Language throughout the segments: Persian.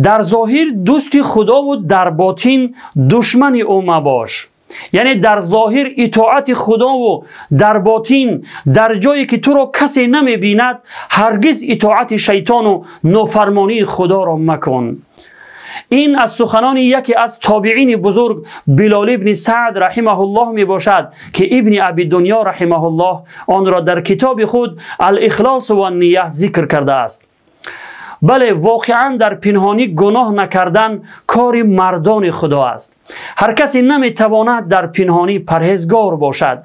در ظاهر دوست خدا و در باطن دشمن او مباش. یعنی در ظاهر اطاعت خدا و در باطن در جایی که تو را کسی نمی بیند هرگز اطاعت شیطان و نافرمانی خدا را مکن. این از سخنان یکی از تابعین بزرگ بلال ابن سعد رحمه الله می باشد که ابن ابی دنیا رحمه الله آن را در کتاب خود الاخلاص و النیه ذکر کرده است. بله، واقعا در پنهانی گناه نکردن کار مردان خدا است. هر کسی نمی تواند در پنهانی پرهیزگار باشد.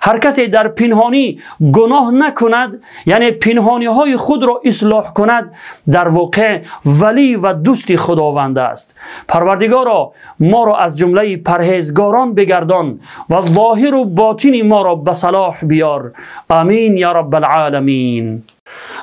هر کسی در پنهانی گناه نکند، یعنی پنهانی های خود را اصلاح کند، در واقع ولی و دوست خداوند است. پروردگارا ما را از جمله پرهیزگاران بگردان و ظاهر و باطن ما را به صلاح بیار. آمین یا رب العالمین.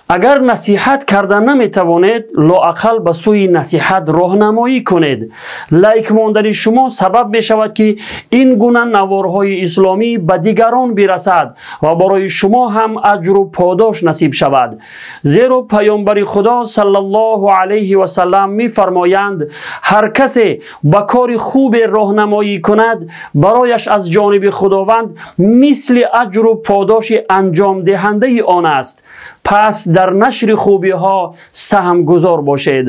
اگر نصیحت کردن نمی توانید، لااقل به سوی نصیحت راهنمایی کنید. لایک ماندن شما سبب می شود که این گونه نوارهای اسلامی به دیگران برسد و برای شما هم اجر و پاداش نصیب شود. زیرا پیامبر خدا صلی الله علیه و سلم می فرمایند هر کسی به کار خوب راهنمایی کند برایش از جانب خداوند مثل اجر و پاداش انجام دهنده آن است. پس در نشر خوبی ها سهم گذار باشید.